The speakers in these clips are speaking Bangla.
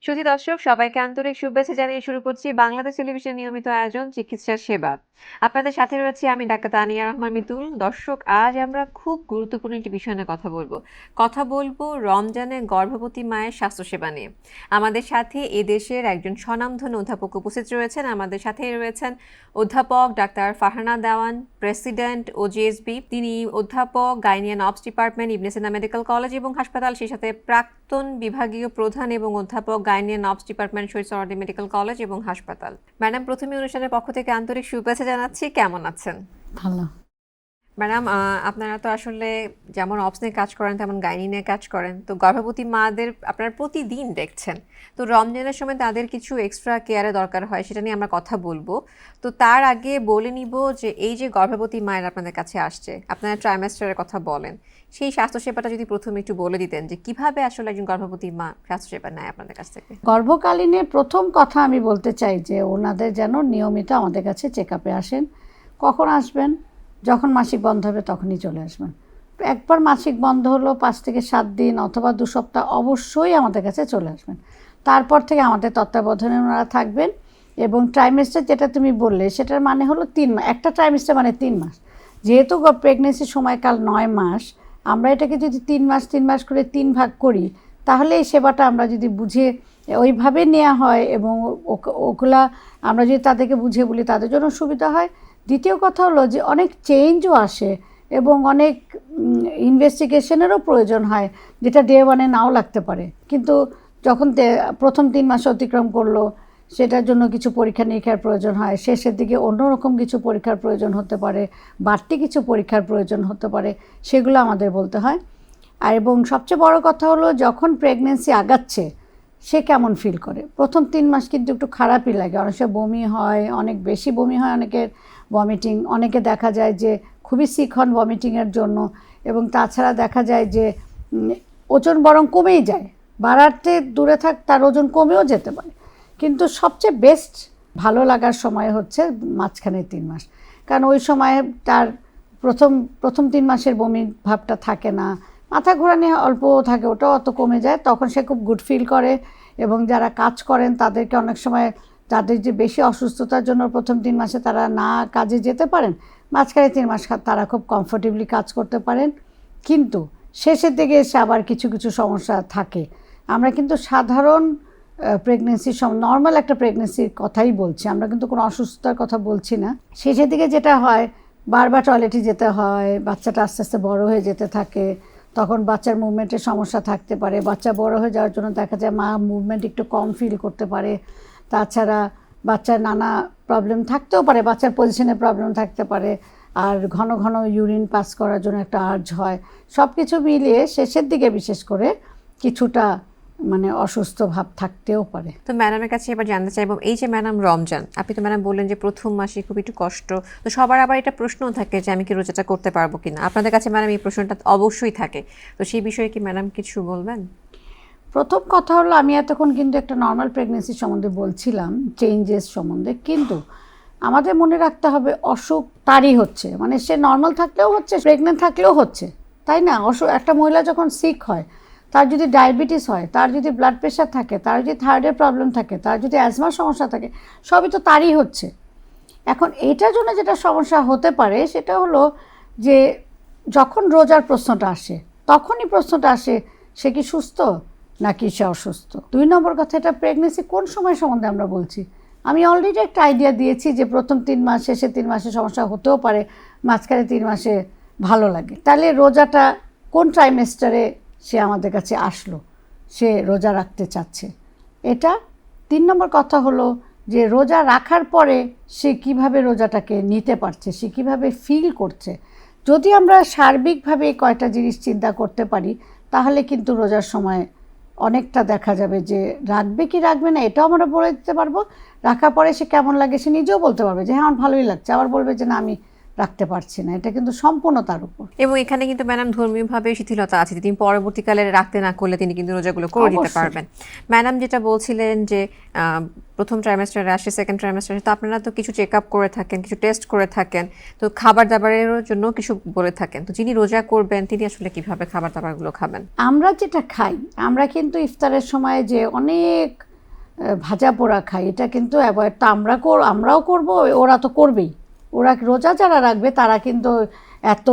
সুধী দর্শক সবাইকে আন্তরিক শুভেচ্ছা জানিয়ে শুরু করছি বাংলাদেশ টেলিভিশনের নিয়মিত আয়োজন চিকিৎসা সেবা। আপনাদের সাথে রয়েছে আমি ডাক্তার তানিয়া রহমান মিতুল। দর্শক, আজ আমরা খুব গুরুত্বপূর্ণ একটি বিষয় নিয়ে কথা বলবো রমজানে গর্ভবতী মায়ের স্বাস্থ্যসেবা নিয়ে। আমাদের সাথে এদেশের একজন স্বনামধন্য অধ্যাপক উপস্থিত রয়েছেন। আমাদের সাথেই রয়েছেন অধ্যাপক doctor Farhana Dewan, president OGSB. তিনি অধ্যাপক gynae and obs department Ibne Sina medical college এবং হাসপাতাল, সেই সাথে প্রাক্তন বিভাগীয় প্রধান এবং অধ্যাপক gynae and obs department Shahid Suhrawardy medical college এবং হাসপাতাল। ম্যাডাম, প্রথমে অনুষ্ঠানের পক্ষ থেকে আন্তরিক শুভেচ্ছা জানাচ্ছি। কেমন আছেন? ভালো। ম্যাডাম, আপনারা তো আসলে যেমন অবস নিয়ে কাজ করেন তেমন গাইনি নিয়ে কাজ করেন, তো গর্ভবতী মাদের আপনারা প্রতিদিন দেখছেন। তো রমজানের সময় তাদের কিছু এক্সট্রা কেয়ারের দরকার হয়, সেটা নিয়ে আমরা কথা বলবো। তো তার আগে বলে নিব যে এই যে গর্ভবতী মায়ের আপনাদের কাছে আসছে, আপনারা ট্রাইমেস্টারের কথা বলেন, সেই স্বাস্থ্যসেবাটা যদি প্রথমে একটু বলে দিতেন যে কিভাবে আসলে একজন গর্ভবতী মা স্বাস্থ্যসেবা নেয় আপনাদের কাছ থেকে। গর্ভকালীনে প্রথম কথা আমি বলতে চাই যে ওনাদের যেন নিয়মিত আমাদের কাছে চেক আপে আসেন। কখন আসবেন? যখন মাসিক বন্ধ হবে তখনই চলে আসবেন। একবার মাসিক বন্ধ হলো 5 থেকে 7 দিন অথবা 2 সপ্তাহ অবশ্যই আমাদের কাছে চলে আসবেন। তারপর থেকে আমাদের তত্ত্বাবধানে ওনারা থাকবেন। এবং ট্রাইমেস্টার যেটা তুমি বললে সেটার মানে হলো 3 মাস। একটা ট্রাইমেস্টার মানে 3 মাস। যেহেতু প্রেগনেন্সির সময়কাল 9 মাস, আমরা এটাকে যদি 3 মাস 3 মাস করে 3 ভাগ করি, তাহলে এই সেবাটা আমরা যদি বুঝে ওইভাবে নেওয়া হয় এবং ওগুলা আমরা যদি তাদেরকে বুঝিয়ে বলি তাদের জন্য সুবিধা হয়। দ্বিতীয় কথা হলো যে অনেক চেঞ্জও আসে এবং অনেক ইনভেস্টিগেশনেরও প্রয়োজন হয়, যেটা ডে ওয়ানে নাও লাগতে পারে। কিন্তু যখন প্রথম 3 মাস অতিক্রম করলো, সেটার জন্য কিছু পরীক্ষা নিরীক্ষার প্রয়োজন হয়, শেষের দিকে অন্যরকম কিছু পরীক্ষার প্রয়োজন হতে পারে, বাড়তি কিছু পরীক্ষার প্রয়োজন হতে পারে, সেগুলো আমাদের বলতে হয়। আর এবং সবচেয়ে বড় কথা হলো যখন প্রেগনেন্সি আগাচ্ছে সে কেমন ফিল করে। প্রথম 3 মাস কিন্তু একটু খারাপই লাগে, অনেক সময় বমি হয়, অনেক বেশি বমি হয়, অনেকের ভমিটিং, অনেকে দেখা যায় যে খুবই সিক হন ভমিটিংয়ের জন্য। এবং তাছাড়া দেখা যায় যে ওজন বরং কমেই যায়, বাড়াতে দূরে থাক তার ওজন কমেও যেতে পারে। কিন্তু সবচেয়ে বেস্ট ভালো লাগার সময় হচ্ছে মাঝখানে 3 মাস, কারণ ওই সময় তার প্রথম 3 মাসের বমি ভাবটা থাকে না, মাথা ঘোরানি অল্প থাকে, ওটাও অত কমে যায়, তখন সে খুব গুড ফিল করে। এবং যারা কাজ করেন তাদেরকে অনেক সময় তাদের যে বেশি অসুস্থতার জন্য প্রথম 3 মাসে তারা না কাজে যেতে পারেন, মাঝখানে 3 মাস তারা খুব কমফোর্টেবলি কাজ করতে পারেন। কিন্তু শেষের দিকে এসে আবার কিছু কিছু সমস্যা থাকে। আমরা কিন্তু সাধারণ প্রেগনেন্সির নর্মাল একটা প্রেগনেন্সির কথাই বলছি, আমরা কিন্তু কোনো অসুস্থতার কথা বলছি না। শেষের দিকে যেটা হয়, বারবার টয়লেটে যেতে হয়, বাচ্চাটা আস্তে আস্তে বড় হয়ে যেতে থাকে, তখন বাচ্চার মুভমেন্টের সমস্যা থাকতে পারে। বাচ্চা বড় হয়ে যাওয়ার জন্য দেখা যায় মা মুভমেন্ট একটু কম ফিল করতে পারে। তাছাড়া বাচ্চার নানা প্রবলেম থাকতেও পারে, বাচ্চার পজিশনে প্রবলেম থাকতে পারে, আর ঘন ঘন ইউরিন পাস করার জন্য একটা আর্জ হয়। সব কিছু মিলিয়ে শেষের দিকে বিশেষ করে কিছুটা অসুস্থ ভাব থাকতেও পারে। তো ম্যাডামের কাছে এবার জানতে চাইবো, এই যে ম্যাডাম রমজান, আপনি তো ম্যাডাম বললেন যে প্রথম মাসে খুব একটু কষ্ট, তো সবার আবার এটা প্রশ্নও থাকে যে আমি কি রোজাটা করতে পারবো কিনা। আপনাদের কাছে ম্যাডাম এই প্রশ্নটা অবশ্যই থাকে, তো সেই বিষয়ে কি ম্যাডাম কিছু বলবেন? প্রথম কথা হলো, আমি এতক্ষণ কিন্তু একটা নর্মাল প্রেগনেন্সি সম্বন্ধে বলছিলাম, চেঞ্জেস সম্বন্ধে, কিন্তু আমাদের মনে রাখতে হবে অসুখ তারই হচ্ছে, সে নর্মাল থাকলেও হচ্ছে, প্রেগনেন্ট থাকলেও হচ্ছে, তাই না? একটা মহিলা যখন সিক হয়, তার যদি ডায়াবেটিস হয়, তার যদি ব্লাড প্রেশার থাকে, তার যদি থাইরয়েডের প্রবলেম থাকে, তার যদি অ্যাজমার সমস্যা থাকে, সবই তো তারই হচ্ছে। এখন এইটার জন্য যেটা সমস্যা হতে পারে সেটা হলো যে যখন রোজার প্রশ্নটা আসে, তখনই প্রশ্নটা আসে সে কি সুস্থ নাকি সে অসুস্থ। 2 নম্বর কথা, এটা প্রেগনেন্সি কোন সময় সম্বন্ধে আমরা বলছি। আমি অলরেডি একটা আইডিয়া দিয়েছি যে প্রথম 3 মাস, শেষে 3 মাসে সমস্যা হতেও পারে, মাঝখানে 3 মাসে ভালো লাগে। তাহলে রোজাটা কোন ট্রাইমেস্টারে সে আমাদের কাছে আসলো, সে রোজা রাখতে চাচ্ছে। এটা 3 নম্বর কথা হলো যে রোজা রাখার পরে সে কিভাবে রোজাটাকে নিতে পারছে, সে কীভাবে ফিল করছে। যদি আমরা সার্বিকভাবে এই কয়টা জিনিস চিন্তা করতে পারি, তাহলে কিন্তু রোজার সময় অনেকটা দেখা যাবে যে রাখবে কি রাখবে না এটাও আমরা বলে দিতে পারবো। রাখার পরে সে কেমন লাগে সে নিজেও বলতে পারবে যে হ্যাঁ আমার ভালোই লাগছে, আবার বলবে যে না আমি রাখতে পারছি না। এটা কিন্তু সম্পূর্ণ তার উপর। এবং এখানে কিন্তু ম্যাডাম ধর্মীয়ভাবে শিথিলতা আছে, তিনি পরবর্তীকালে রাখতে না করলে তিনি কিন্তু রোজাগুলো করে দিতে পারবেন। ম্যাডাম যেটা বলছিলেন যে প্রথম ট্রাইমেস্টারে আসে, সেকেন্ড ট্রাইমেস্টারে, তো আপনারা তো কিছু চেক আপ করে থাকেন, কিছু টেস্ট করে থাকেন, তো খাবার দাবারের জন্য কিছু বলে থাকেন, তো যিনি রোজা করবেন তিনি আসলে কিভাবে খাবার দাবারগুলো খাবেন? আমরা যেটা খাই, আমরা কিন্তু ইফতারের সময় যে অনেক ভাজা পোড়া খাই, এটা কিন্তু অ্যাভয়েড তো আমরাও করব, ওরা তো করবেই। ওরা রোজা যারা রাখবে তারা কিন্তু এত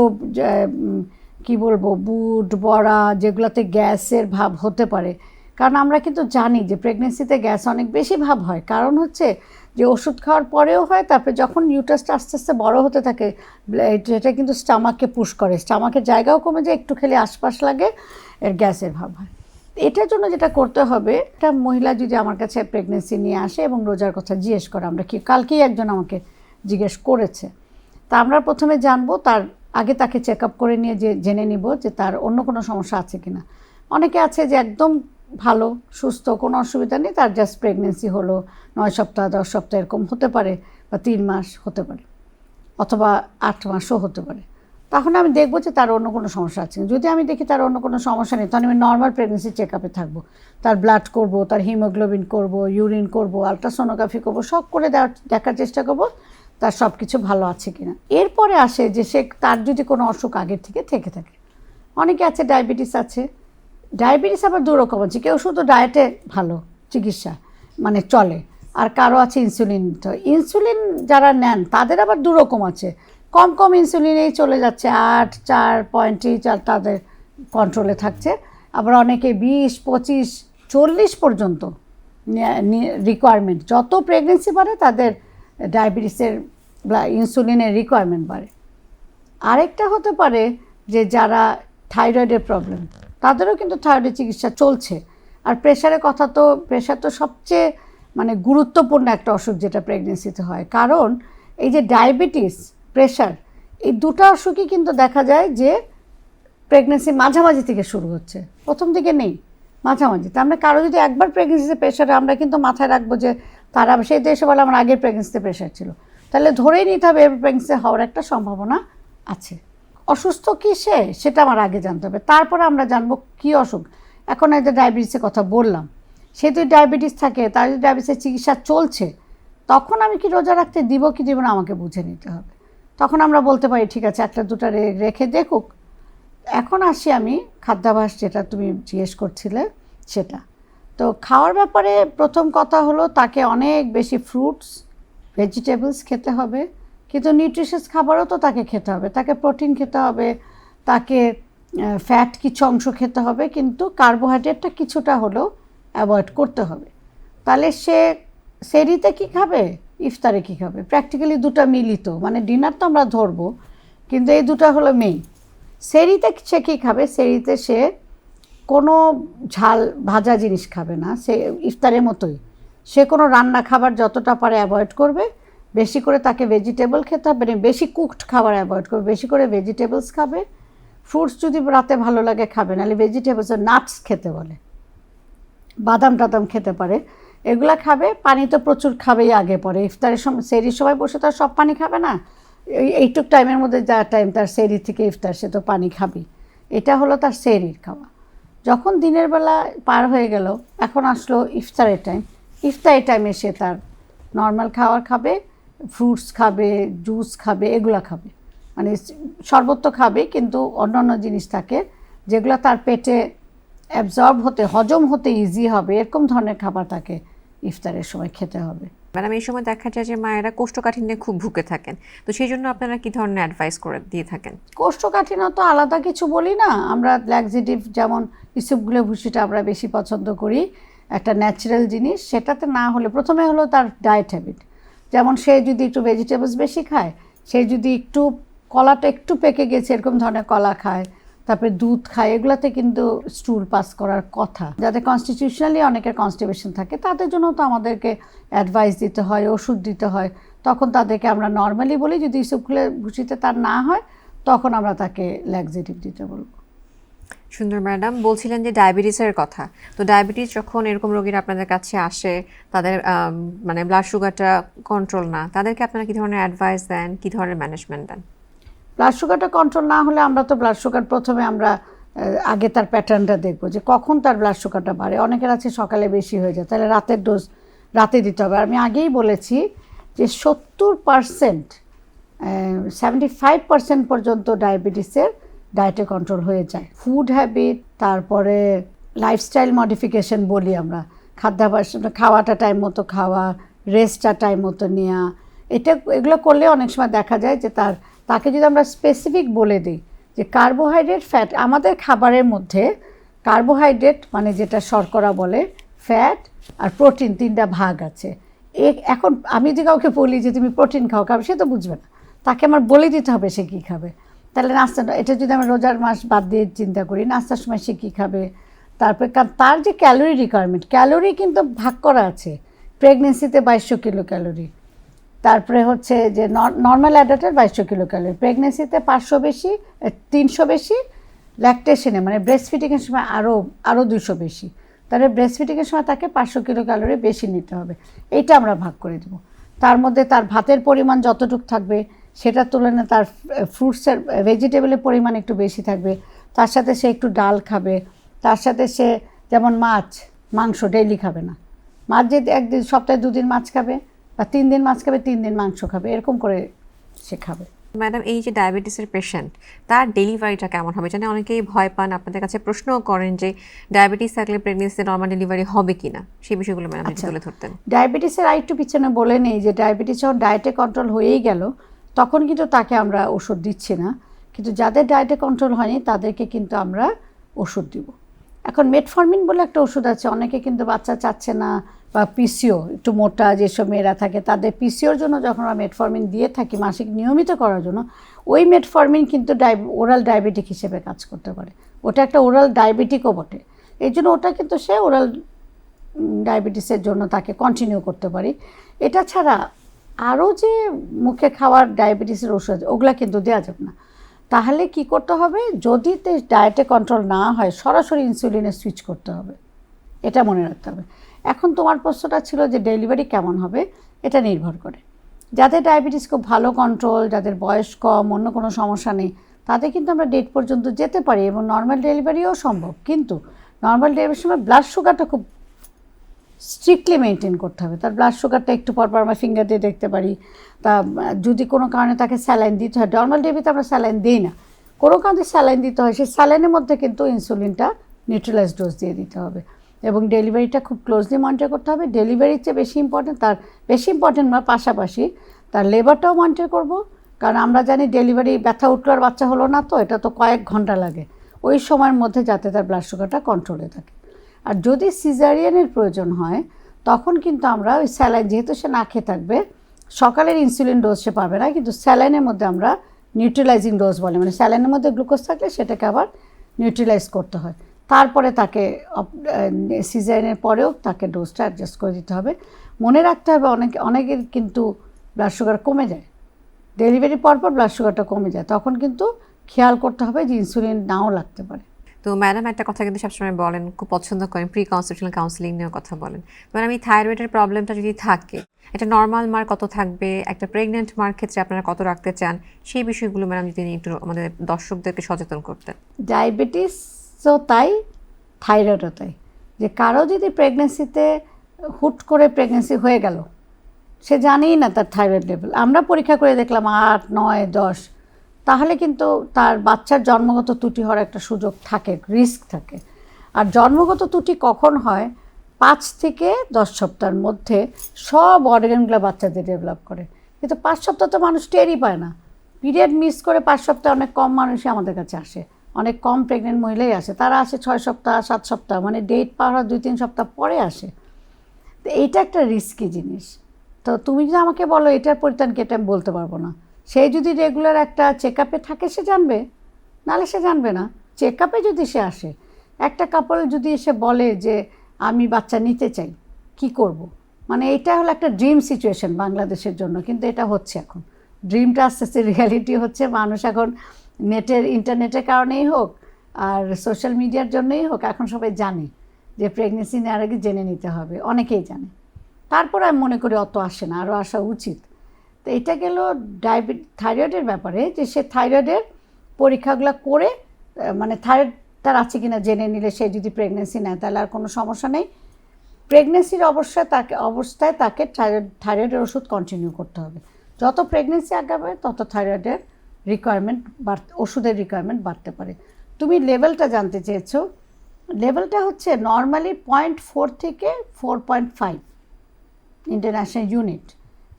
কি বলবো বুট বড়া যেগুলোতে গ্যাসের ভাব হতে পারে, কারণ আমরা কিন্তু জানি যে প্রেগনেন্সিতে গ্যাস অনেক বেশি ভাব হয়, কারণ হচ্ছে যে ওষুধ খাওয়ার পরেও হয়, তারপরে যখন ইউটাসটা আস্তে আস্তে বড় হতে থাকে এটা কিন্তু স্টামাককে পুশ করে, স্টামাকের জায়গাও কমে যায়, একটু খেলে আশপাশ লাগে, এর গ্যাসের ভাব হয়। এটার জন্য যেটা করতে হবে, একটা মহিলা যদি আমার কাছে প্রেগনেন্সি নিয়ে আসে এবং রোজার কথা জিজ্ঞেস করে, আমরা কি কালকেই একজন আমাকে জিজ্ঞেস করেছে, তা আমরা প্রথমে জানবো তার আগে তাকে চেক আপ করে নিয়ে জেনে নিব যে তার অন্য কোনো সমস্যা আছে কিনা। অনেকে আছে যে একদম ভালো সুস্থ, কোনো অসুবিধা নেই, তার জাস্ট প্রেগনেন্সি হলো 9 সপ্তাহ 10 সপ্তাহ এরকম হতে পারে, বা 3 মাস হতে পারে, অথবা 8 মাসও হতে পারে। তখন আমি দেখবো যে তার অন্য কোনো সমস্যা আছে। যদি আমি দেখি তার অন্য কোনো সমস্যা নেই, তখন আমি নর্মাল প্রেগনেন্সি চেক আপে থাকবো, তার ব্লাড করব, তার হিমোগ্লোবিন করব, ইউরিন করব, আলট্রাসোনোগ্রাফি করব, সব করে দেখার চেষ্টা করব তার সব কিছু ভালো আছে কিনা। এরপরে আসে যে তার যদি কোনো অসুখ আগের থেকে থাকে। অনেকে আছে ডায়াবেটিস আছে, ডায়াবেটিস আবার দু রকম আছে, কেউ শুধু ডায়েটে ভালো চিকিৎসা মানে চলে, আর কারো আছে ইনসুলিন। তো ইনসুলিন যারা নেন তাদের আবার দু রকম আছে, কম ইনসুলিনেই চলে যাচ্ছে 8, 4.4 তাদের কন্ট্রোলে থাকছে, আবার অনেকে 20, 25, 40 পর্যন্ত রিকোয়ারমেন্ট। যত প্রেগনেন্সি বাড়ে তাদের ডায়াবেটিসের ইনসুলিনের রিকোয়ারমেন্ট বাড়ে। আরেকটা হতে পারে যে যারা থাইরয়েডের প্রবলেম, তাদেরও কিন্তু থাইরয়েডের চিকিৎসা চলছে। আর প্রেশারের কথা তো, প্রেশার তো সবচেয়ে মানে গুরুত্বপূর্ণ একটা অসুখ যেটা প্রেগনেন্সিতে হয়, কারণ এই যে ডায়াবেটিস প্রেশার এই দুটো অসুখই কিন্তু দেখা যায় যে প্রেগনেন্সি মাঝামাঝি থেকে শুরু হচ্ছে, প্রথম দিকে নেই, মাঝামাঝি। তা আমরা কারো যদি একবার প্রেগনেন্সিতে প্রেশারে, আমরা কিন্তু মাথায় রাখবো যে তারা সেই দেশে বলে আমার আগের প্রেগনেন্সিতে প্রেশার ছিল, তাহলে ধরেই নিতে হবে এবার প্রেগনেন্সি হওয়ার একটা সম্ভাবনা আছে। অসুস্থ কি সেটা আমার আগে জানতে হবে, তারপরে আমরা জানবো কি অসুখ। এখন এই যে ডায়াবেটিসের কথা বললাম, সে যদি ডায়াবেটিস থাকে, তার যদি ডায়াবেটিসের চিকিৎসা চলছে, তখন আমি কি রোজা রাখতে দিব কি দিব না আমাকে বুঝে নিতে হবে। তখন আমরা বলতে পারি ঠিক আছে একটা দুটা রেখে দেখুক। এখন আসি আমি খাদ্যাভ্যাস, যেটা তুমি জিজ্ঞেস করছিলে সেটা। তো খাওয়ার ব্যাপারে প্রথম কথা হলো তাকে অনেক বেশি ফ্রুটস ভেজিটেবলস খেতে হবে, কিন্তু নিউট্রিশিয়াস খাবারও তো তাকে খেতে হবে, তাকে প্রোটিন খেতে হবে, তাকে ফ্যাট কিছু অংশ খেতে হবে, কিন্তু কার্বোহাইড্রেটটা কিছুটা হলেও অ্যাভয়েড করতে হবে। তাহলে সে সেরিতে কী খাবে, ইফতারে কী খাবে, প্র্যাকটিক্যালি দুটো মিলিত, মানে ডিনার তো আমরা ধরবো, কিন্তু এই দুটো হলো মেইন। সেরিতে সে কী খাবে, সেরিতে সে কোনো ঝাল ভাজা জিনিস খাবে না, সে ইফতারের মতোই সে কোনো রান্না খাবার যতটা পারে অ্যাভয়েড করবে, বেশি করে তাকে ভেজিটেবল খেতে হবে, মানে বেশি কুকড খাবার অ্যাভয়েড করবে, বেশি করে ভেজিটেবলস খাবে। ফ্রুটস যদি রাতে ভালো লাগে খাবে, নাহলে ভেজিটেবলস নাটস খেতে বলে, বাদাম টাদাম খেতে পারে, এগুলা খাবে। পানি তো প্রচুর খাবেই আগে পরে, ইফতারের সময় সেরির সময় বসে তার সব পানি খাবে না, এইটুক টাইমের মধ্যে যা টাইম তার সেরি থেকে ইফতার সে তো পানি খাবেই, এটা হলো তার সেরির খাওয়া। যখন দিনের বেলা পার হয়ে গেল, এখন আসলো ইফতারের টাইম, ইফতারের টাইমে সে তার নর্মাল খাবার খাবে, ফ্রুটস খাবে, জুস খাবে, এগুলো খাবে, মানে শরবত তো খাবে, কিন্তু অন্যান্য জিনিস থাকে যেগুলো তার পেটে অ্যাবজর্ব হতে, হজম হতে ইজি হবে, এরকম ধরনের খাবার তাকে ইফতারের সময় খেতে হবে। ম্যাডাম, এই সময় দেখা যায় যে মায়েরা কোষ্ঠকাঠিন্যে খুব ভুগে থাকেন, তো সেই জন্য আপনারা কি ধরনের অ্যাডভাইস করে দিয়ে থাকেন? কোষ্ঠকাঠিন্য তো আলাদা কিছু বলি না, আমরা ল্যাক্সেটিভ যেমন ইসবগুলো ভুসিটা আমরা বেশি পছন্দ করি, একটা ন্যাচারাল জিনিস, সেটাতে না হলে প্রথমে হলো তার ডায়েট হ্যাবিট। যেমন সে যদি একটু ভেজিটেবলস বেশি খায়, সে যদি একটু কলাটা একটু পেকে গেছে এরকম ধরনের কলা খায়, তারপরে দুধ খায়, এগুলাতে কিন্তু স্টুল পাস করার কথা। যাদের কনস্টিটিউশনালি অনেকের কনস্টিপেশন থাকে তাদের জন্য তো আমাদেরকে অ্যাডভাইস দিতে হয়, ওষুধ দিতে হয়, তখন তাদেরকে আমরা নর্মালি বলি, যদি ইসবগুলো ভুসিতে তার না হয় তখন আমরা তাকে ল্যাক্সেটিভ দিতে বলবো। সুন্দর ম্যাডাম, বলছিলেন যে ডায়াবেটিসের কথা, তো ডায়াবেটিস যখন এরকম রোগীরা আপনাদের কাছে আসে, তাদের মানে ব্লাড সুগারটা কন্ট্রোল না, তাদেরকে আপনারা কী ধরনের অ্যাডভাইস দেন, কী ধরনের ম্যানেজমেন্ট দেন? ব্লাড সুগারটা কন্ট্রোল না হলে আমরা তো ব্লাড সুগার প্রথমে আমরা আগে তার প্যাটার্নটা দেখবো যে কখন তার ব্লাড সুগারটা বাড়ে। অনেকের আছে সকালে বেশি হয়ে যায়, তাহলে রাতের ডোজ রাতে দিতে হবে। আমি আগেই বলেছি যে 70%, 75% পর্যন্ত ডায়াবেটিসের ডায়েটে কন্ট্রোল হয়ে যায়। ফুড হ্যাবিট, তারপরে লাইফস্টাইল মডিফিকেশন বলি আমরা, খাদ্যাভ্যাস, খাওয়াটা টাইম মতো খাওয়া, রেস্টটা টাইম মতো নেওয়া, এগুলো করলে অনেক সময় দেখা যায় যে তাকে যদি আমরা স্পেসিফিক বলে দিই যে কার্বোহাইড্রেট, ফ্যাট, আমাদের খাবারের মধ্যে কার্বোহাইড্রেট মানে যেটা শর্করা বলে, ফ্যাট আর প্রোটিন 3টা ভাগ আছে। এখন আমি যদি কাউকে বলি যে তুমি প্রোটিন খাও, খাবে, সে তো বুঝবে না, তাকে আমার বলে দিতে হবে সে কী খাবে। তাহলে নাস্তা, এটা যদি আমি রোজার মাস বাদ দিয়ে চিন্তা করি, নাস্তার সময় সে কী খাবে, তারপরে তার যে ক্যালোরি রিকোয়ারমেন্ট, ক্যালোরি কিন্তু ভাগ করা আছে। প্রেগনেন্সিতে 2200 কিলো ক্যালোরি, তারপরে হচ্ছে যে নর্মাল অ্যাডাল্টের 2200 কিলো ক্যালোরি, প্রেগনেন্সিতে 500 বেশি, 300 বেশি, ল্যাকটেশনে মানে ব্রেস্ট ফিডিংয়ের সময় আরও 200 বেশি। তাহলে ব্রেস্ট ফিডিংয়ের সময় তাকে 500 কিলো ক্যালোরি বেশি নিতে হবে। এইটা আমরা ভাগ করে দেবো। তার মধ্যে তার ভাতের পরিমাণ যতটুকু থাকবে সেটার তুলনায় তার ফ্রুটসের, ভেজিটেবলের পরিমাণ একটু বেশি থাকবে। তার সাথে সে একটু ডাল খাবে, তার সাথে সে যেমন মাছ মাংস ডেইলি খাবে না, মাছ যদি একদিন সপ্তাহে 2 দিন মাছ খাবে বা 3 দিন মাছ খাবে, 3 দিন মাংস খাবে, এরকম করে সে খাবে। ম্যাডাম, এই যে ডায়াবেটিসের পেশেন্ট, তার ডেলিভারিটা কেমন হবে? জানি অনেকেই ভয় পান, আপনাদের কাছে প্রশ্নও করেন যে ডায়াবেটিস থাকলে প্রেগনেন্সিতে নর্মাল ডেলিভারি হবে কিনা, সেই বিষয়গুলো ম্যাডাম যদি তুলে ধরতেন। ডায়াবেটিসের আরেকটু পিছনে বলে নেই যে ডায়াবেটিস যখন ডায়েটে কন্ট্রোল হয়েই গেল তখন কিন্তু তাকে আমরা ওষুধ দিচ্ছি না, কিন্তু যাদের ডায়েটে কন্ট্রোল হয়নি তাদেরকে কিন্তু আমরা ওষুধ দিব। এখন মেটফরমিন বলে একটা ওষুধ আছে, অনেকে কিন্তু বাচ্চা চাচ্ছে না, বা পিসিও একটু মোটা যেসব মেয়েরা থাকে তাদের পিসিওর জন্য যখন আমরা মেটফরমিন দিয়ে থাকি মাসিক নিয়মিত করার জন্য, ওই মেটফরমিন কিন্তু ওরাল ডায়াবেটিক হিসেবে কাজ করতে পারে। ওটা একটা ওরাল ডায়াবেটিকও বটে, এই জন্য ওটা কিন্তু সে ওরাল ডায়াবেটিসের জন্য তাকে কন্টিনিউ করতে পারি। এটা ছাড়া আরও যে মুখে খাওয়ার ডায়াবেটিসের ওষুধ ওগুলা কিন্তু দেওয়া যাবে না। তাহলে কি করতে হবে, যদি ডায়েটে কন্ট্রোল না হয় সরাসরি ইনসুলিনে সুইচ করতে হবে, এটা মনে রাখতে হবে। এখন তোমার প্রশ্নটা ছিল যে ডেলিভারি কেমন হবে, এটা নির্ভর করে। যাদের ডায়াবেটিস খুব ভালো কন্ট্রোল, যাদের বয়স কম, অন্য কোনো সমস্যা নেই, তাদের কিন্তু আমরা ডেট পর্যন্ত যেতে পারি এবং নর্মাল ডেলিভারিও সম্ভব। কিন্তু নর্মাল ডেলিভারির সময় ব্লাড সুগারটা খুব স্ট্রিক্টলি মেনটেন করতে হবে। তার ব্লাড সুগারটা একটু পরপর আমরা ফিঙ্গার দিয়ে দেখতে পারি। তা যদি কোনো কারণে তাকে স্যালাইন দিতে হয়, নর্মাল ডেলিভারিতে আমরা স্যালাইন দিই না, কোনো কারণে স্যালাইন দিতে হয়, সেই স্যালাইনের মধ্যে কিন্তু ইনসুলিনটা নিউট্রালাইজ ডোজ দিয়ে দিতে হবে এবং ডেলিভারিটা খুব ক্লোজলি মনিটর করতে হবে। ডেলিভারির চেয়ে বেশি ইম্পর্টেন্ট, তার বেশি ইম্পর্টেন্ট না, পাশাপাশি তার লেবারটাও মনিটর করব। কারণ আমরা জানি ডেলিভারি ব্যথা উঠলো আর বাচ্চা হলো না, তো এটা তো কয়েক ঘন্টা লাগে, ওই সময়ের মধ্যে যাতে তার ব্লাড সুগারটা কন্ট্রোলে থাকে। আর যদি সিজারিয়ানের প্রয়োজন হয় তখন কিন্তু আমরা ওই স্যালাইন, যেহেতু সে না খেয়ে থাকবে, সকালের ইনসুলিন ডোজ সে পাবে না, কিন্তু স্যালাইনের মধ্যে আমরা নিউট্রালাইজিং ডোজ বলে, মানে স্যালাইনের মধ্যে গ্লুকোজ থাকলে সেটাকে আবার নিউট্রালাইজ করতে হয়। তারপরে তাকে সিজারিয়ানের পরেও তাকে ডোজটা অ্যাডজাস্ট করে দিতে হবে। মনে রাখতে হবে অনেকের কিন্তু ব্লাড সুগার কমে যায়, ডেলিভারির পরপর ব্লাড সুগারটা কমে যায়, তখন কিন্তু খেয়াল করতে হবে যে ইনসুলিন নাও লাগতে পারে। তো ম্যাডাম একটা কথা কিন্তু সবসময় বলেন, খুব পছন্দ করেন, প্রি কনসেপশনাল কাউন্সিলিং নিয়ে কথা বলেন। ম্যাডাম, এই থাইরয়েডের প্রবলেমটা যদি থাকে, একটা নর্মাল মার কত থাকবে, একটা প্রেগনেন্ট মার ক্ষেত্রে আপনারা কত রাখতে চান, সেই বিষয়গুলো ম্যাডাম যদি একটু আমাদের দর্শকদেরকে সচেতন করতেন। ডায়াবেটিসও তাই, থাইরয়েডও তাই, যে কারো যদি প্রেগনেন্সিতে হুট করে প্রেগনেন্সি হয়ে গেল, সে জানেই না তার থাইরয়েড লেভেল, আমরা পরীক্ষা করে দেখলাম 8, 9, 10, তাহলে কিন্তু তার বাচ্চার জন্মগত ত্রুটি হওয়ার একটা সুযোগ থাকে, রিস্ক থাকে। আর জন্মগত ত্রুটি কখন হয়, 5 থেকে 10 সপ্তাহের মধ্যে সব অর্গানগুলো বাচ্চাদের ডেভেলপ করে, কিন্তু 5 সপ্তাহ তো মানুষ টেরই পায় না। পিরিয়ড মিস করে 5 সপ্তাহে অনেক কম মানুষই আমাদের কাছে আসে, অনেক কম প্রেগনেন্ট মহিলাই আসে, তারা আসে 6 সপ্তাহ 7 সপ্তাহ, মানে ডেট পাওয়ার 2-3 সপ্তাহ পরে আসে। তো এইটা একটা রিস্কি জিনিস। তো তুমি যদি আমাকে বলো এটার পরিত্রাণ কি, এটা আমি বলতে পারবো না। সে যদি রেগুলার একটা চেক আপে থাকে সে জানবে, নাহলে সে জানবে না। চেক আপে যদি সে আসে, একটা কাপল যদি এসে বলে যে আমি বাচ্চা নিতে চাই, কি করব, মানে এটা হলো একটা ড্রিম সিচুয়েশন বাংলাদেশের জন্য, কিন্তু এটা হচ্ছে এখন ড্রিমটা আস্তে আস্তে রিয়ালিটি হচ্ছে। মানুষ এখন ইন্টারনেটের কারণেই হোক আর সোশ্যাল মিডিয়ার জন্যই হোক, এখন সবাই জানে যে প্রেগনেন্সি নেওয়ার আগে জেনে নিতে হবে, অনেকেই জানে। তারপর আমি মনে করি অত আসে না, আরও আসা উচিত। তো এটা গেল থাইরয়েডের ব্যাপারে, যে সে থাইরয়েডের পরীক্ষাগুলো করে, মানে থাইরয়েড তার আছে কিনা জেনে নিলে সে যদি প্রেগনেন্সি নেয় তাহলে আর কোনো সমস্যা নেই। প্রেগনেন্সির অবস্থায় তাকে থাইরয়েডের ওষুধ কন্টিনিউ করতে হবে। যত প্রেগনেন্সি আগাবে তত থাইরয়েডের ওষুধের রিকোয়ারমেন্ট বাড়তে পারে। তুমি লেভেলটা জানতে চেয়েছো, লেভেলটা হচ্ছে নর্মালি 0.4 থেকে 4.5 ইন্টারন্যাশনাল ইউনিট।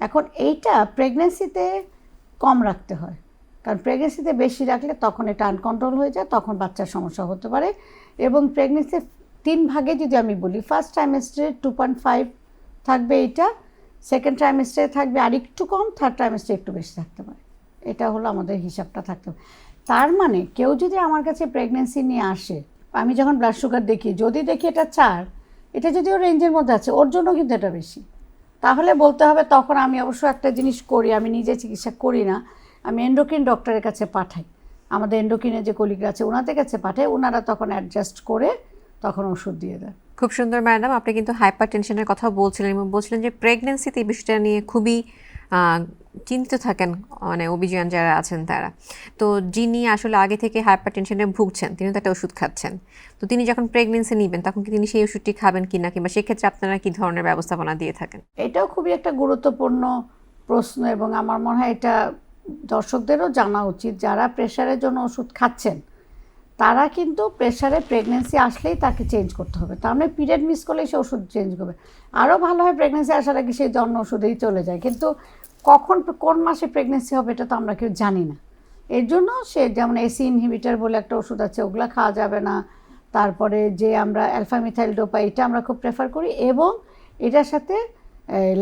এখন এইটা প্রেগনেন্সিতে কম রাখতে হয়, কারণ প্রেগনেন্সিতে বেশি রাখলে তখন এটা আনকন্ট্রোল হয়ে যায়, তখন বাচ্চার সমস্যা হতে পারে। এবং প্রেগনেন্সির 3 ভাগে যদি আমি বলি, ফার্স্ট ট্রাইমেস্টারে 2.5 থাকবে এইটা, সেকেন্ড ট্রাইমেস্টারে থাকবে আরেকটু কম, থার্ড ট্রাইমেস্টারে একটু বেশি থাকতে পারে। এটা হলো আমাদের হিসাবটা থাকতে হবে। তার মানে কেউ যদি আমার কাছে প্রেগনেন্সি নিয়ে আসে, আমি যখন ব্লাড সুগার দেখি, যদি দেখি এটা 4, এটা যদি ওর রেঞ্জের মধ্যে আছে, ওর জন্য কিন্তু এটা বেশি, তাহলে বলতে হবে তখন আমি অবশ্য একটা জিনিস করি, আমি নিজে চিকিৎসা করি না, আমি এন্ডোক্রিন ডক্টরের কাছে পাঠাই, আমাদের এন্ডোক্রিনের যে কলিগরা আছে ওনাদের কাছে পাঠাই, ওনারা তখন অ্যাডজাস্ট করে তখন ওষুধ দিয়ে দেয়। খুব সুন্দর ম্যাডাম, আপনি কিন্তু হাইপার টেনশনের কথা বলছিলেন এবং বলছিলেন যে প্রেগনেন্সিতে এই বিষয়টা নিয়ে খুবই চিন্তিত থাকেন মানে অভিযান যারা আছেন তারা। তো যিনি আসলে আগে থেকে হাইপার টেনশনে ভুগছেন তিনি তো একটা ওষুধ খাচ্ছেন, তো তিনি যখন প্রেগনেন্সি নেবেন তখন কি তিনি সেই ওষুধটি খাবেন কিনা, কিংবা সেক্ষেত্রে আপনারা কি ধরনের ব্যবস্থাপনা দিয়ে থাকেন? এটাও খুবই একটা গুরুত্বপূর্ণ প্রশ্ন এবং আমার মনে হয় এটা দর্শকদেরও জানা উচিত। যারা প্রেশারের জন্য ওষুধ খাচ্ছেন তারা কিন্তু প্রেশারে প্রেগনেন্সি আসলেই তাকে চেঞ্জ করতে হবে, তার মানে পিরিয়ড মিস করলেই সে ওষুধ চেঞ্জ করবে। আরও ভালো হয় প্রেগনেন্সি আসার আগে সেই জন্য ওষুধেই চলে যায়, কিন্তু কখন কোন মাসে প্রেগনেন্সি হবে এটা তো আমরা কেউ জানি না। এর জন্য সে যেমন এসি ইনহিবিটার বলে একটা ওষুধ আছে, ওগুলো খাওয়া যাবে না। তারপরে যে আমরা অ্যালফা মিথাইল ডোপা, এটা আমরা খুব প্রেফার করি, এবং এটার সাথে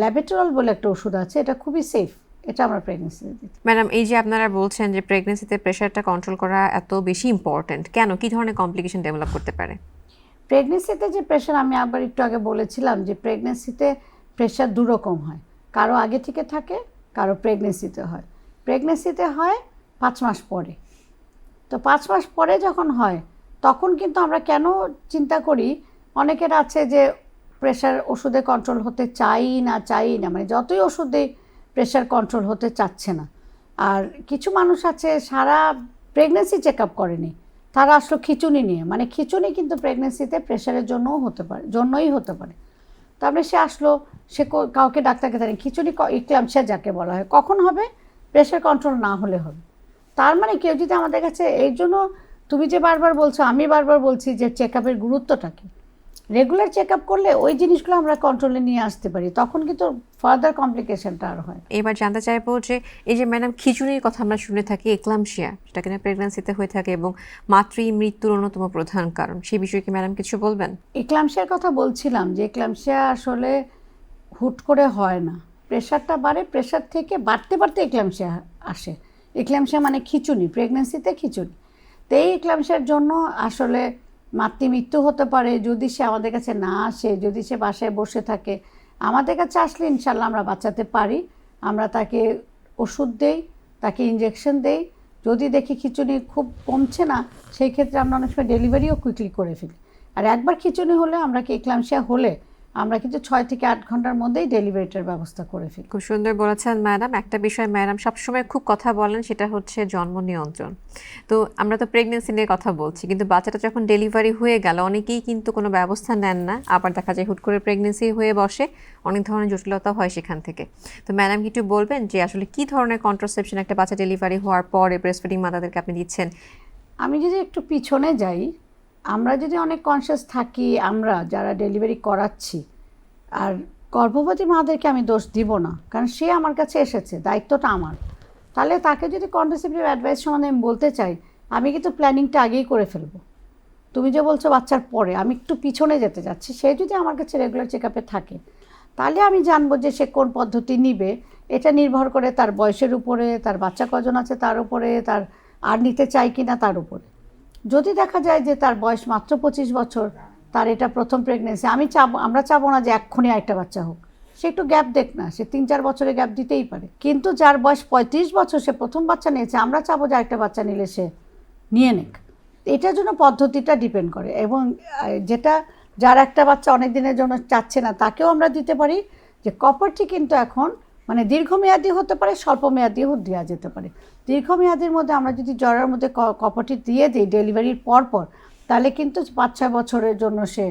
ল্যাবেটোরাল বলে একটা ওষুধ আছে, এটা খুবই সেফ, এটা আমরা প্রেগনেন্সিতে দিই। ম্যাডাম, এই যে আপনারা বলছেন যে প্রেগনেন্সিতে প্রেশারটা কন্ট্রোল করা এত বেশি ইম্পর্ট্যান্ট, কেন, কি ধরনের কমপ্লিকেশন ডেভেলপ করতে পারে? প্রেগনেন্সিতে যে প্রেশার, আমি আবার একটু আগে বলেছিলাম যে প্রেগনেন্সিতে প্রেশার দুরকম হয়, কারো আগে থেকে থাকে, কারো প্রেগনেন্সিতে হয়। প্রেগনেন্সিতে হয় 5 মাস পরে। তো 5 মাস পরে যখন হয় তখন কিন্তু আমরা কেন চিন্তা করি, অনেকের আছে যে প্রেশার ওষুধে কন্ট্রোল হতে চাই না, মানে যতই ওষুধ দিই প্রেশার কন্ট্রোল হতে চাচ্ছে না। আর কিছু মানুষ আছে সারা প্রেগনেন্সি চেক আপ করেনি, তারা আসলো খিঁচুনি নিয়ে, মানে খিঁচুনি কিন্তু প্রেগনেন্সিতে প্রেশারের জন্যই হতে পারে। তারপরে সে আসলো, সে কাউকে ডাক্তারকে জানি খিঁচুনি ইক্লাম্পসিয়া যাকে বলা হয়, কখন হবে, প্রেশার কন্ট্রোল না হলে হবে। তার মানে কেউ যদি আমাদের কাছে, এই জন্য তুমি যে বারবার বলছো, আমি বারবার বলছি যে চেক আপের গুরুত্বটা কী, রেগুলার চেক আপ করলে ওই জিনিসগুলো আমরা কন্ট্রোলে নিয়ে আসতে পারি, তখন কিন্তু ফার্দার কমপ্লিকেশনটা আর হয়। এবার জানতে চাইবো যে এই যে ম্যাডাম খিচুনির কথা আমরা শুনে থাকি, এক্লাম্পসিয়া, সেটা কিনা প্রেগন্যান্সিতে হয়ে থাকে এবং মাতৃ মৃত্যুর অন্যতম প্রধান কারণ, সেই বিষয়ে কি ম্যাডাম কিছু বলবেন? এক্লাম্পসিয়ার কথা বলছিলাম যে এক্লাম্পসিয়া আসলে হুট করে হয় না, প্রেশারটা বাড়ে, প্রেশার থেকে বাড়তে বাড়তে এক্লাম্পসিয়া আসে। এক্লাম্পসিয়া মানে খিঁচুনি, প্রেগনেন্সিতে খিঁচুনি। তো এই এক্লাম্পসিয়ার জন্য আসলে মাতৃমৃত্যু হতে পারে যদি সে আমাদের কাছে না আসে, যদি সে বাসায় বসে থাকে। আমাদের কাছে আসলে ইনশাল্লাহ আমরা বাঁচাতে পারি, আমরা তাকে ওষুধ দেই, তাকে ইঞ্জেকশন দেই। যদি দেখি খিঁচুনি খুব কমছে না, সেই ক্ষেত্রে আমরা অনেক সময় ডেলিভারিও কুইকলি করে ফেলি। আর একবার খিঁচুনি হলে, আমরা কি এক্লাম্পসিয়া হলে আমরা কিন্তু 6 থেকে 8 ঘন্টার মধ্যেই ডেলিভারিটার ব্যবস্থা করে ফেলি। খুব সুন্দর বলেছেন ম্যাডাম। একটা বিষয় ম্যাডাম সবসময় খুব কথা বলেন, সেটা হচ্ছে জন্ম নিয়ন্ত্রণ। তো আমরা তো প্রেগনেন্সি নিয়ে কথা বলছি, কিন্তু বাচ্চাটা যখন ডেলিভারি হয়ে গেল অনেকেই কিন্তু কোনো ব্যবস্থা নেন না, আবার দেখা যায় হুট করে প্রেগনেন্সি হয়ে বসে, অনেক ধরনের জটিলতা হয় সেখান থেকে। তো ম্যাডাম কি একটু বলবেন যে আসলে কি ধরনের কন্ট্রাসেপশন একটা বাচ্চা ডেলিভারি হওয়ার পরে ব্রেস্টফিডিং মাদারদেরকে আপনি দিচ্ছেন? আমি যদি একটু পিছনে যাই, আমরা যদি অনেক কনসিয়াস থাকি, আমরা যারা ডেলিভারি করাচ্ছি, আর গর্ভবতী মাদেরকে আমি দোষ দিব না, কারণ সে আমার কাছে এসেছে, দায়িত্বটা আমার। তাহলে তাকে যদি কন্ট্রাসেপটিভ অ্যাডভাইস সম্বন্ধে আমি বলতে চাই, আমি কিন্তু প্ল্যানিংটা আগেই করে ফেলবো। তুমি যে বলছো বাচ্চার পরে, আমি একটু পিছনে যেতে যাচ্ছি। সে যদি আমার কাছে রেগুলার চেক আপে থাকে, তাহলে আমি জানবো যে সে কোন পদ্ধতি নিবে। এটা নির্ভর করে তার বয়সের উপরে, তার বাচ্চা কজন আছে তার উপরে, তার আর নিতে চাই কি না তার উপরে। যদি দেখা যায় যে তার বয়স মাত্র 25 বছর, তার এটা প্রথম প্রেগনেন্সি, আমরা চাবো না যে এক্ষুনি আরেকটা বাচ্চা হোক, সে একটু গ্যাপ দেখ না, সে 3-4 বছরের গ্যাপ দিতেই পারে। কিন্তু যার বয়স 35 বছর, সে প্রথম বাচ্চা নিয়েছে, আমরা চাবো যে আরেকটা বাচ্চা নিলে সে নিয়ে নেক। এটার জন্য পদ্ধতিটা ডিপেন্ড করে, এবং যেটা যার একটা বাচ্চা অনেক দিনের জন্য চাচ্ছে না, তাকেও আমরা দিতে পারি যে কপারটি কিন্তু এখন মানে দীর্ঘমেয়াদী হতে পারে, স্বল্পমেয়াদীও দেওয়া যেতে পারে। দীর্ঘমেয়াদীর মধ্যে আমরা যদি জ্বরের মধ্যে কপারটি দিয়ে দিই ডেলিভারির পর, তাহলে কিন্তু 5-6 বছরের জন্য সে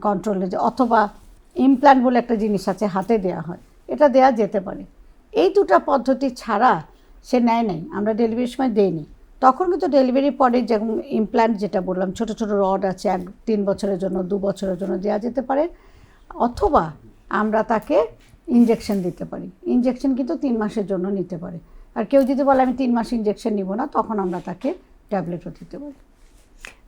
কন্ট্রোলে, অথবা ইমপ্ল্যান্ট বলে একটা জিনিস আছে হাতে দেওয়া হয়, এটা দেওয়া যেতে পারে। এই দুটো পদ্ধতি ছাড়া সে নেয় নাই, আমরা ডেলিভারির সময় দেইনি। তখন কিন্তু ডেলিভারির পরে যেমন ইমপ্ল্যান্ট যেটা বললাম, ছোট ছোট রড আছে, 3 বছরের জন্য 2 বছরের জন্য দেওয়া যেতে পারে, অথবা আমরা তাকে ইনজেকশন দিতে পারি। ইনজেকশন কিন্তু 3 মাসের জন্য নিতে পারে। আর কেউ যদি বলে আমি 3 মাস ইনজেকশন নিব না, তখন আমরা তাকে ট্যাবলেটও দিতে পারি।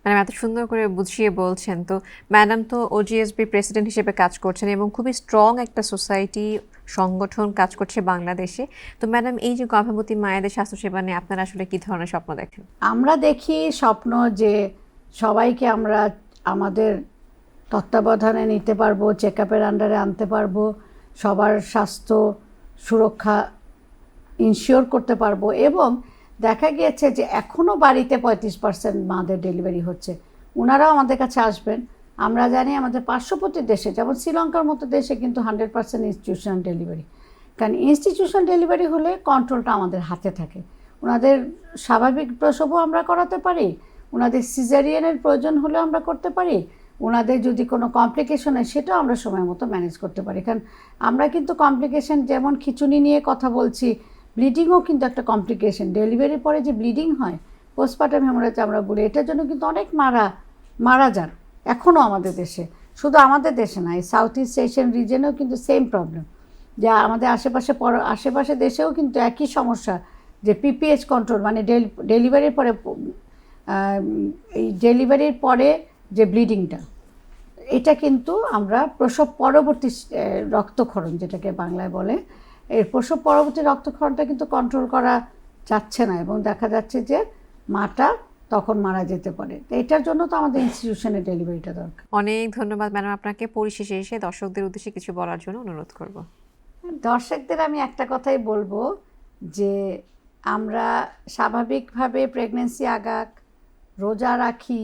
ম্যাডাম এত সুন্দর করে বুঝিয়ে বলছেন। তো ম্যাডাম তো ওজিএসবি প্রেসিডেন্ট হিসেবে কাজ করছেন এবং খুবই স্ট্রং একটা সোসাইটি সংগঠন কাজ করছে বাংলাদেশে। তো ম্যাডাম এই যে গর্ভবতী মায়েদের স্বাস্থ্যসেবা নিয়ে আপনারা আসলে কি ধরনের স্বপ্ন দেখেন? আমরা দেখি স্বপ্ন যে সবাইকে আমরা আমাদের তত্ত্বাবধানে নিতে পারবো, চেক আপের আন্ডারে আনতে পারবো, সবার স্বাস্থ্য সুরক্ষা ইনশিওর করতে পারবো। এবং দেখা গিয়েছে যে এখনও বাড়িতে 35% মাদের ডেলিভারি হচ্ছে। ওনারাও আমাদের কাছে আসবেন। আমরা জানি আমাদের পার্শ্ববর্তী দেশে যেমন শ্রীলঙ্কার মতো দেশে কিন্তু 100% ইনস্টিটিউশনাল ডেলিভারি। কারণ ইনস্টিটিউশনাল ডেলিভারি হলে কন্ট্রোলটা আমাদের হাতে থাকে। ওনাদের স্বাভাবিক প্রসবও আমরা করাতে পারি, ওনাদের সিজারিয়ানের প্রয়োজন হলেও আমরা করতে পারি, ওনাদের যদি কোনো কমপ্লিকেশন হয় সেটাও আমরা সময় মতো ম্যানেজ করতে পারি। কারণ আমরা কিন্তু কমপ্লিকেশন যেমন খিঁচুনি নিয়ে কথা বলছি, ব্লিডিংও কিন্তু একটা কমপ্লিকেশন। ডেলিভারির পরে যে ব্লিডিং হয়, পোস্টপার্টাম হেমোরেজ আমরা বলি, এটার জন্য কিন্তু অনেক মারা যান এখনও আমাদের দেশে। শুধু আমাদের দেশে না, এই সাউথ ইস্ট এশিয়ান রিজনেও কিন্তু সেম প্রবলেম। যা আমাদের আশেপাশে দেশেও কিন্তু একই সমস্যা, যে পিপিএইচ কন্ট্রোল মানে ডেলিভারির পরে এই ডেলিভারির পরে যে ব্লিডিংটা, এটা কিন্তু আমরা প্রসব পরবর্তী রক্তক্ষরণ যেটাকে বাংলায় বলে, এই প্রসব পরবর্তী রক্তক্ষরণটা কিন্তু কন্ট্রোল করা যাচ্ছে না এবং দেখা যাচ্ছে যে মাটা তখন মারা যেতে পারে। তো এটার জন্য তো আমাদের ইনস্টিটিউশনে ডেলিভারিটা দরকার। অনেক ধন্যবাদ ম্যাডাম আপনাকে। পরিশেষে এসে দর্শকদের উদ্দেশ্যে কিছু বলার জন্য অনুরোধ করব। দর্শকদের আমি একটা কথাই বলবো যে আমরা স্বাভাবিকভাবে প্রেগনেন্সি আগাক, রোজা রাখি,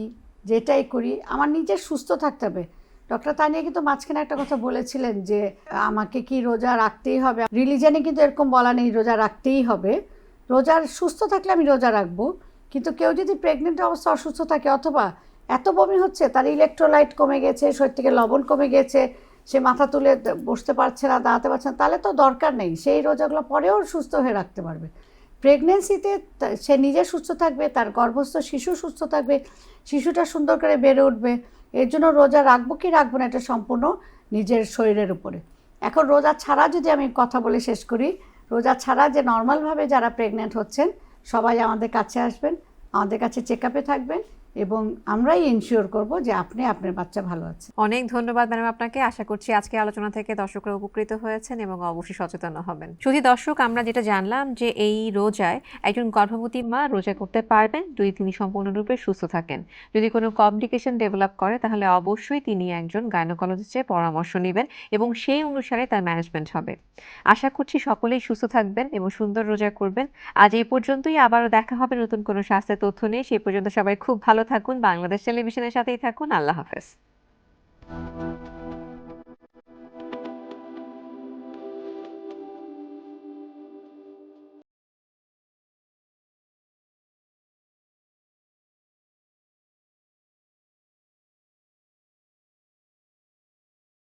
যেটাই করি, আমার নিজের সুস্থ থাকতে হবে। ডক্টর তানিয়া কিন্তু মাঝখানে একটা কথা বলেছিলেন যে আমাকে কি রোজা রাখতেই হবে। রিলিজনে কিন্তু এরকম বলা নেই রোজা রাখতেই হবে। সুস্থ থাকলে আমি রোজা রাখবো। কিন্তু কেউ যদি প্রেগনেন্ট অবস্থা অসুস্থ থাকে, অথবা এত বমি হচ্ছে, তার ইলেকট্রোলাইট কমে গেছে, শরীর থেকে লবণ কমে গেছে, সে মাথা তুলে বসতে পারছে না, দাঁড়াতে পারছে না, তাহলে তো দরকার নেই। সেই রোজাগুলো পরেও সুস্থ হয়ে রাখতে পারবে। প্রেগনেন্সিতে সে নিজে সুস্থ থাকবে, তার গর্ভস্থ শিশু সুস্থ থাকবে, শিশুটা সুন্দর করে বেড়ে উঠবে। এর জন্য রোজা রাখবো কি রাখবো না, এটা সম্পূর্ণ নিজের শরীরের উপরে। এখন রোজা ছাড়া যদি আমি কথা বলে শেষ করি, রোজা ছাড়া যে নর্মালভাবে যারা প্রেগনেন্ট হচ্ছেন সবাই আমাদের কাছে আসবেন, আমাদের কাছে চেক আপে থাকবেন এবং আমরাই ইনশিওর করব যে আপনি আপনার বাচ্চা ভালো আছে। অনেক ধন্যবাদ ম্যাডাম আপনাকে। আশা করছি আজকে আলোচনা থেকে দর্শকরা উপকৃত হয়েছেন এবং অবশ্যই সচেতন হবেন। শুধু দর্শক, আমরা যেটা জানলাম যে এই রোজায় একজন গর্ভবতী মা রোজা করতে পারবেন যদি তিনি সম্পূর্ণরূপে সুস্থ থাকেন। যদি কোনো কমপ্লিকেশন ডেভেলপ করে তাহলে অবশ্যই তিনি একজন গাইনোকোলজিস্টের পরামর্শ নেবেন এবং সেই অনুসারে তার ম্যানেজমেন্ট হবে। আশা করছি সকলেই সুস্থ থাকবেন এবং সুন্দর রোজা করবেন। আজ এই পর্যন্তই, আবারও দেখা হবে নতুন কোনো স্বাস্থ্যের তথ্য নিয়ে। সেই পর্যন্ত সবাই খুব ভালো থাকুন, বাংলাদেশ টেলিভিশনের সাথেই থাকুন। আল্লাহ হাফেজ।